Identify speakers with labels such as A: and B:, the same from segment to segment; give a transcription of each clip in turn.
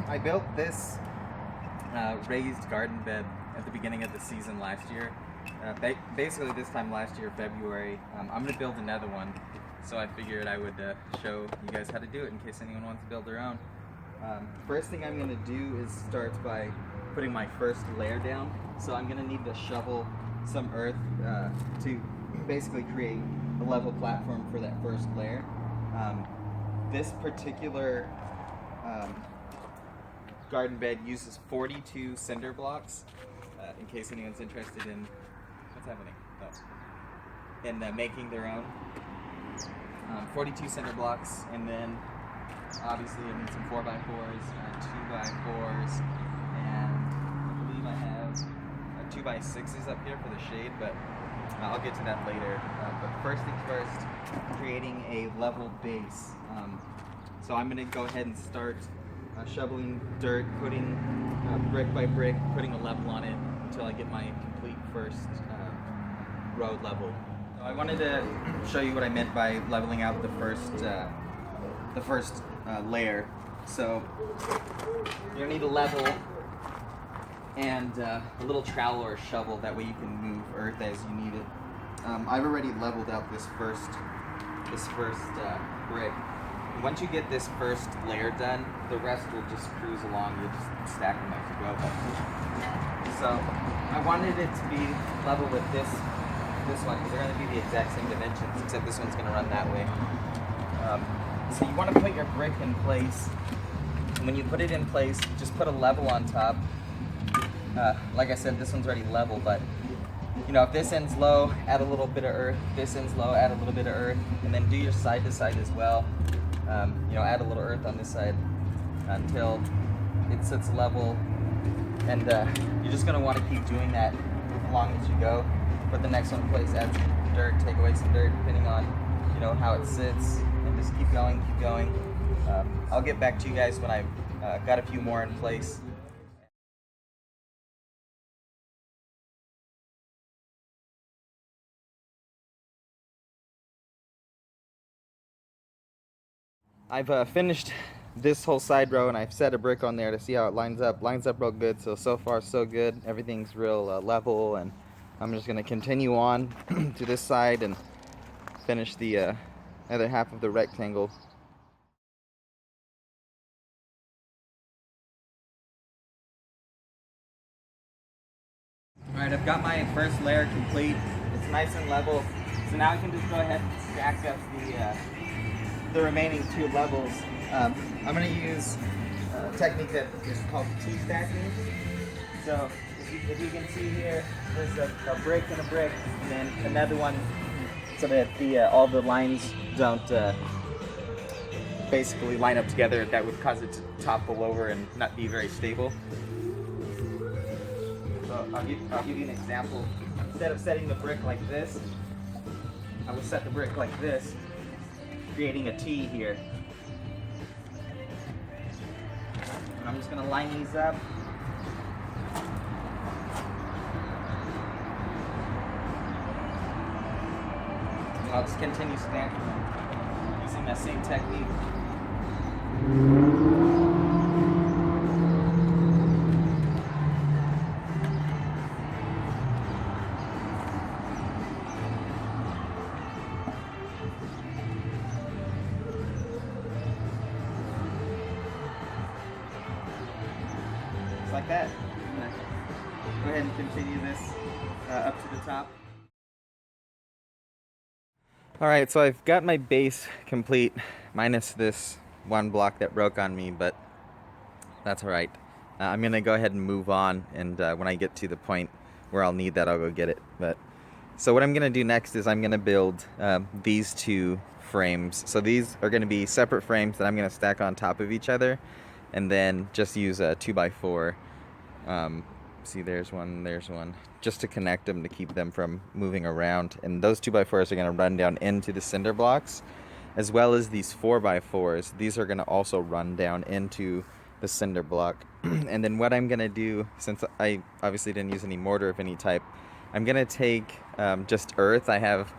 A: I built this raised garden bed at the beginning of the season last year. Basically this time last year, February. I'm going to build another one, so I figured I would show you guys how to do it in case anyone wants to build their own. First thing I'm going to do is start by putting my first layer down. So I'm going to need to shovel some earth to basically create a level platform for that first layer. This particular garden bed uses 42 cinder blocks, in case anyone's interested in what's happening. Oh. In making their own. 42 cinder blocks, and then obviously I need some 4x4s, 2x4s, and I believe I have 2x6s up here for the shade, but I'll get to that later. But first things first, creating a level base. So I'm going to go ahead and start shoveling dirt, putting brick by brick, putting a level on it until I get my complete first road level. So I wanted to show you what I meant by leveling out the first layer. So you're gonna need a level and a little trowel or a shovel. That way you can move earth as you need it. I've already leveled out this first brick. Once you get this first layer done, the rest will just cruise along. You'll just stack them as you go. So I wanted it to be level with this one, because they're going to be the exact same dimensions, except this one's going to run that way. So you want to put your brick in place. And when you put it in place, just put a level on top. Like I said, this one's already level, but you know, if this end's low, add a little bit of earth. This end's low, add a little bit of earth, and then do your side to side as well. You know, add a little earth on this side until it sits level, and you're just going to want to keep doing that along as you go. Put the next one in place, add some dirt, take away some dirt, depending on, you know, how it sits, and just keep going, keep going. I'll get back to you guys when I've got a few more in place. I've finished this whole side row, and I've set a brick on there to see how it lines up. Lines up real good, so far so good. Everything's real level, and I'm just going to continue on to this side and finish the other half of the rectangle. Alright, I've got my first layer complete. It's nice and level, so now I can just go ahead and stack up the remaining two levels. I'm going to use a technique that is called T-stacking. So if you can see here, there's a brick and a brick, and then another one, so that all the lines don't basically line up together. That would cause it to topple over and not be very stable. So I'll give you an example. Instead of setting the brick like this, I would set the brick like this, creating a T here. And I'm just going to line these up. And I'll just continue stacking them using that same technique. Like that. Go ahead and continue this up to the top. Alright, so I've got my base complete, minus this one block that broke on me, but that's alright. I'm going to go ahead and move on, and when I get to the point where I'll need that, I'll go get it. So what I'm going to do next is I'm going to build these two frames. So these are going to be separate frames that I'm going to stack on top of each other, and then just use a 2x4. See, there's one, just to connect them, to keep them from moving around. And those 2x4s are going to run down into the cinder blocks, as well as these 4x4s. These are going to also run down into the cinder block. And then what I'm going to do, since I obviously didn't use any mortar of any type, I'm going to take just earth. I have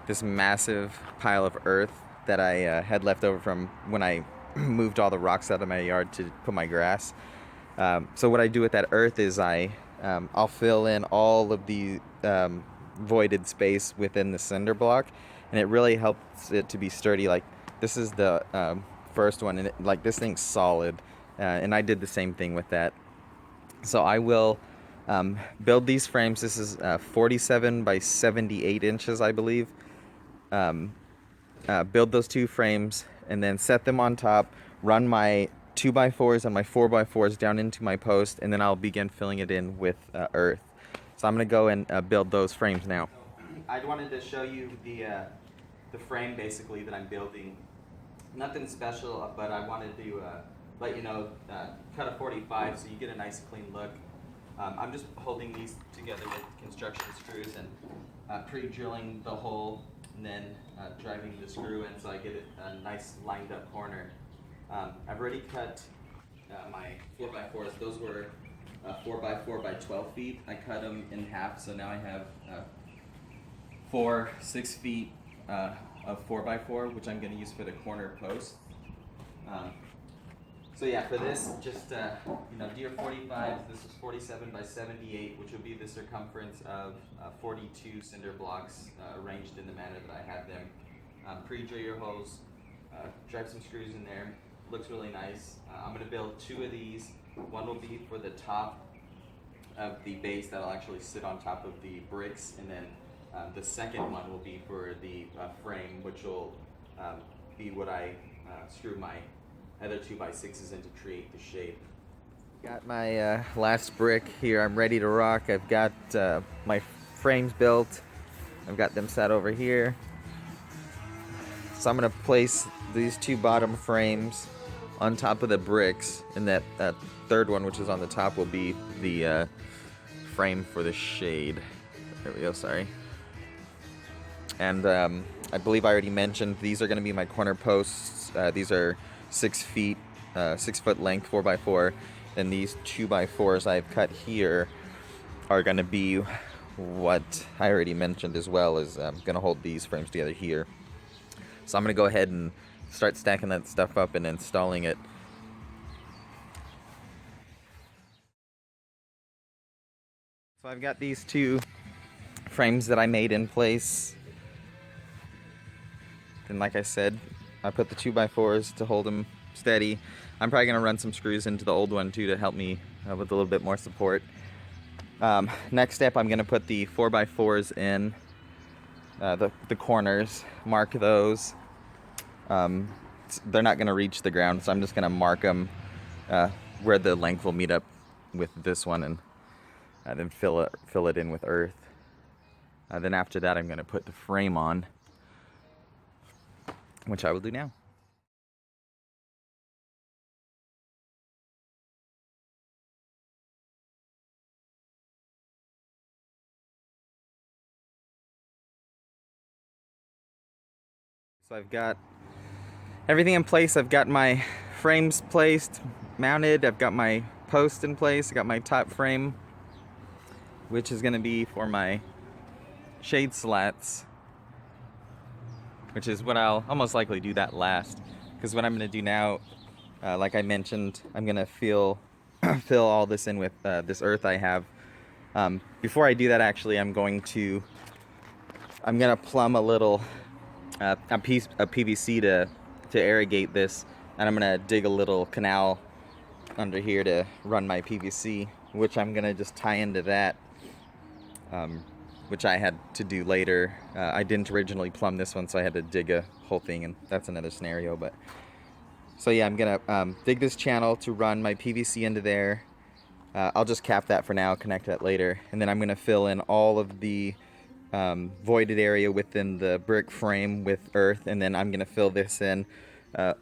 A: this massive pile of earth that I had left over from when I moved all the rocks out of my yard to put my grass. So what I do with that earth is I'll fill in all of the voided space within the cinder block, and it really helps it to be sturdy. Like this is the first one, and like this thing's solid, and I did the same thing with that. So I will build these frames. This is 47 by 78 inches, I believe. Build those two frames and then set them on top, run my 2x4s and my 4x4s down into my post, and then I'll begin filling it in with earth. So I'm going to go and build those frames now. I wanted to show you the frame basically that I'm building. Nothing special, but I wanted to let you know, cut a 45 so you get a nice clean look. I'm just holding these together with construction screws and pre-drilling the hole and then driving the screw in so I get a nice lined up corner. I've already cut my 4x4s. Those were 4x4 by 12 feet. I cut them in half, so now I have 6 feet of 4x4, which I'm going to use for the corner post. So yeah, for this, just do your 45s. This is 47 by 78, which will be the circumference of 42 cinder blocks arranged in the manner that I have them. Pre-drill your holes, drive some screws in there. Looks really nice. I'm going to build 2 of these. One will be for the top of the base that'll actually sit on top of the bricks, and then the second one will be for the frame, which will be what I screw my other 2x6s in to create the shape. Got my last brick here. I'm ready to rock. I've got my frames built. I've got them set over here. So I'm going to place these 2 bottom frames on top of the bricks, and that third one, which is on the top, will be the frame for the shade. There we go, sorry. And I believe I already mentioned these are going to be my corner posts. These are 6 feet, 6 foot length, 4x4. And these 2x4s I've cut here are going to be what I already mentioned, as well as I'm going to hold these frames together here. So I'm going to go ahead and start stacking that stuff up and installing it. So I've got these 2 frames that I made in place. And like I said, I put the 2x4s to hold them steady. I'm probably going to run some screws into the old one too to help me with a little bit more support. Next step, I'm going to put the 4x4s in the corners, mark those. They're not going to reach the ground, so I'm just going to mark them where the length will meet up with this one, and then fill it in with earth. Then after that, I'm going to put the frame on, which I will do now. So I've got everything in place. I've got my frames placed, mounted. I've got my post in place. I got my top frame, which is going to be for my shade slats, which is what I'll most likely do that last, because what I'm going to do now, like I mentioned, I'm going to fill all this in with this earth I have. Before I do that, actually, I'm going to plumb a little a piece of PVC to irrigate this, and I'm going to dig a little canal under here to run my PVC, which I'm going to just tie into that, which I had to do later. I didn't originally plumb this one, so I had to dig a whole thing, and that's another scenario. But so yeah, I'm gonna dig this channel to run my PVC into there. I'll just cap that for now, connect that later, and then I'm gonna fill in all of the voided area within the brick frame with earth, and then I'm gonna fill this in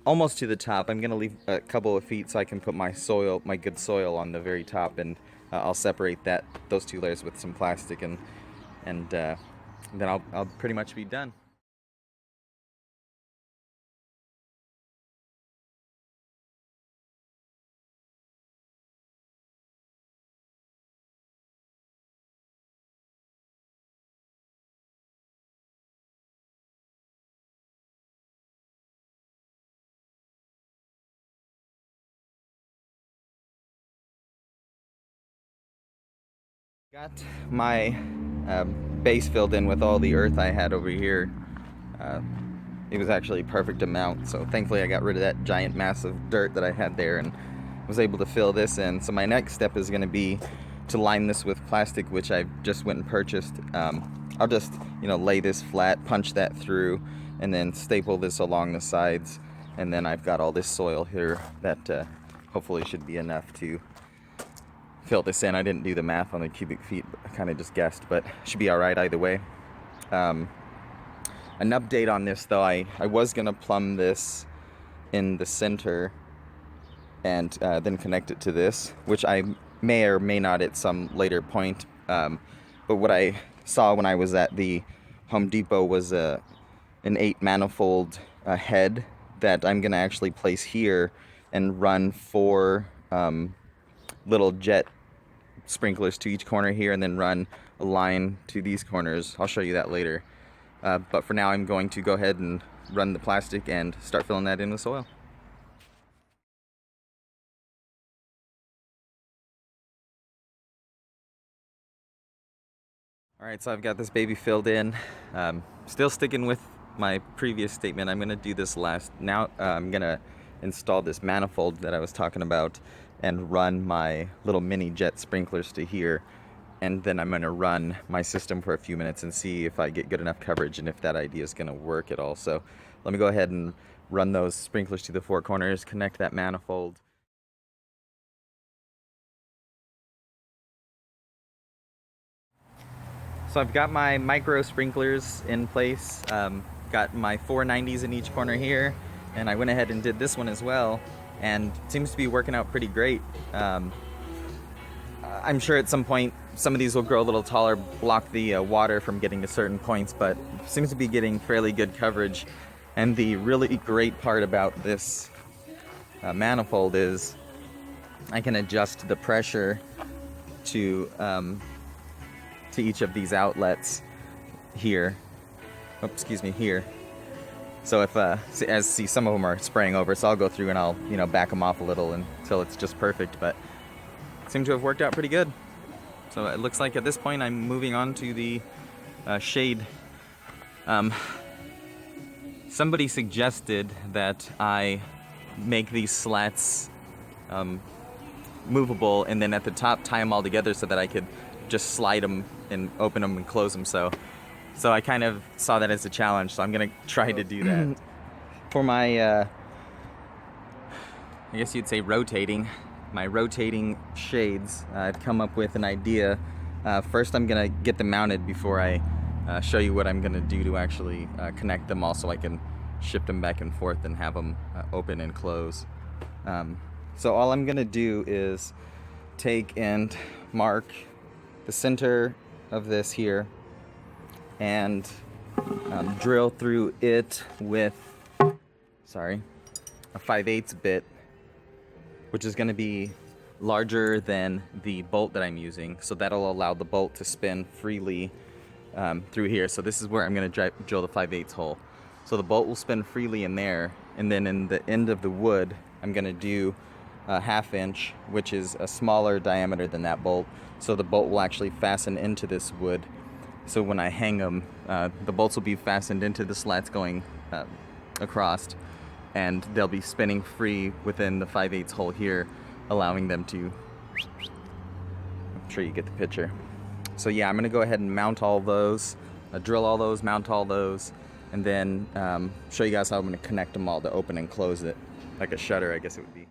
A: almost to the top. I'm gonna leave a couple of feet so I can put my good soil on the very top, and I'll separate those 2 layers with some plastic, and then I'll pretty much be done. Got my base filled in with all the earth I had over here. It was actually a perfect amount, so thankfully I got rid of that giant mass of dirt that I had there and was able to fill this in. So my next step is going to be to line this with plastic, which I just went and purchased. I'll just, lay this flat, punch that through, and then staple this along the sides, and then I've got all this soil here that hopefully should be enough to fill this in. I didn't do the math on the cubic feet, I kind of just guessed, but should be all right either way. An update on this though, I was gonna plumb this in the center and then connect it to this, which I may or may not at some later point. But what I saw when I was at the Home Depot was an 8 manifold head that I'm gonna actually place here and run 4 little jet sprinklers to each corner here, and then run a line to these corners. I'll show you that later. But for now, I'm going to go ahead and run the plastic and start filling that in with soil. Alright, so I've got this baby filled in. Still sticking with my previous statement. I'm going to do this last. Now I'm going to install this manifold that I was talking about and run my little mini jet sprinklers to here, and then I'm going to run my system for a few minutes and see if I get good enough coverage and if that idea is going to work at all. So let me go ahead and run those sprinklers to the 4 corners, connect that manifold. So I've got my micro sprinklers in place, got my 490s in each corner here, and I went ahead and did this one as well, and it seems to be working out pretty great. I'm sure at some point some of these will grow a little taller, block the water from getting to certain points, but seems to be getting fairly good coverage. And the really great part about this manifold is I can adjust the pressure to each of these outlets here. Oh, excuse me, here. So if, see, some of them are spraying over, so I'll go through and I'll, back them off a little until it's just perfect, but it seemed to have worked out pretty good. So it looks like at this point I'm moving on to the shade. Somebody suggested that I make these slats movable and then at the top tie them all together so that I could just slide them and open them and close them. So I kind of saw that as a challenge, so I'm gonna try to do that. For my, I guess you'd say my rotating shades, I've come up with an idea. First I'm gonna get them mounted before I show you what I'm gonna do to actually connect them all so I can shift them back and forth and have them open and close. So all I'm gonna do is take and mark the center of this here and drill through it with, a 5/8 bit, which is going to be larger than the bolt that I'm using, so that'll allow the bolt to spin freely through here. So this is where I'm going to drill the 5/8 hole. So the bolt will spin freely in there, and then in the end of the wood I'm going to do a 1/2 inch, which is a smaller diameter than that bolt, so the bolt will actually fasten into this wood. So when I hang them, the bolts will be fastened into the slats going across, and they'll be spinning free within the 5/8 hole here, allowing them to, I'm sure you get the picture. So yeah, I'm gonna go ahead and mount all those, drill all those, mount all those, and then show you guys how I'm gonna connect them all to open and close it, like a shutter, I guess it would be.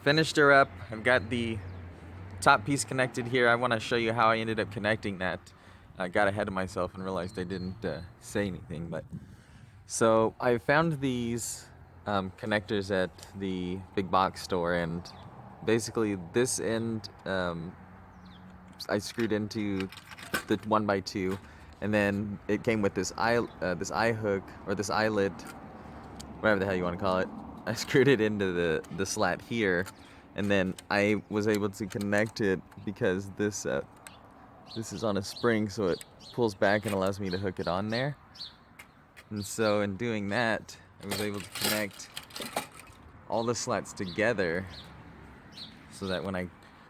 A: Finished her up. I've got the top piece connected here. I want to show you how I ended up connecting that. I got ahead of myself and realized I didn't say anything, but so I found these connectors at the big box store, and basically this end I screwed into the 1x2, and then it came with this eye hook, or this eyelet, whatever the hell you want to call it. I screwed it into the slat here, and then I was able to connect it because this is on a spring, so it pulls back and allows me to hook it on there. And so in doing that, I was able to connect all the slats together so that when I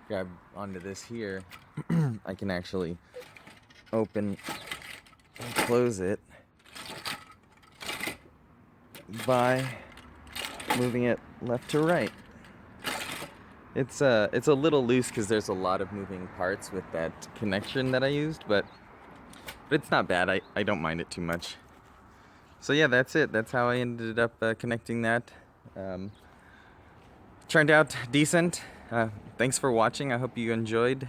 A: grab onto this here, I can actually open and close it by moving it left to right. It's a little loose because there's a lot of moving parts with that connection that I used, but it's not bad. I don't mind it too much. So yeah, that's it. That's how I ended up connecting that. Turned out decent. Thanks for watching. I hope you enjoyed.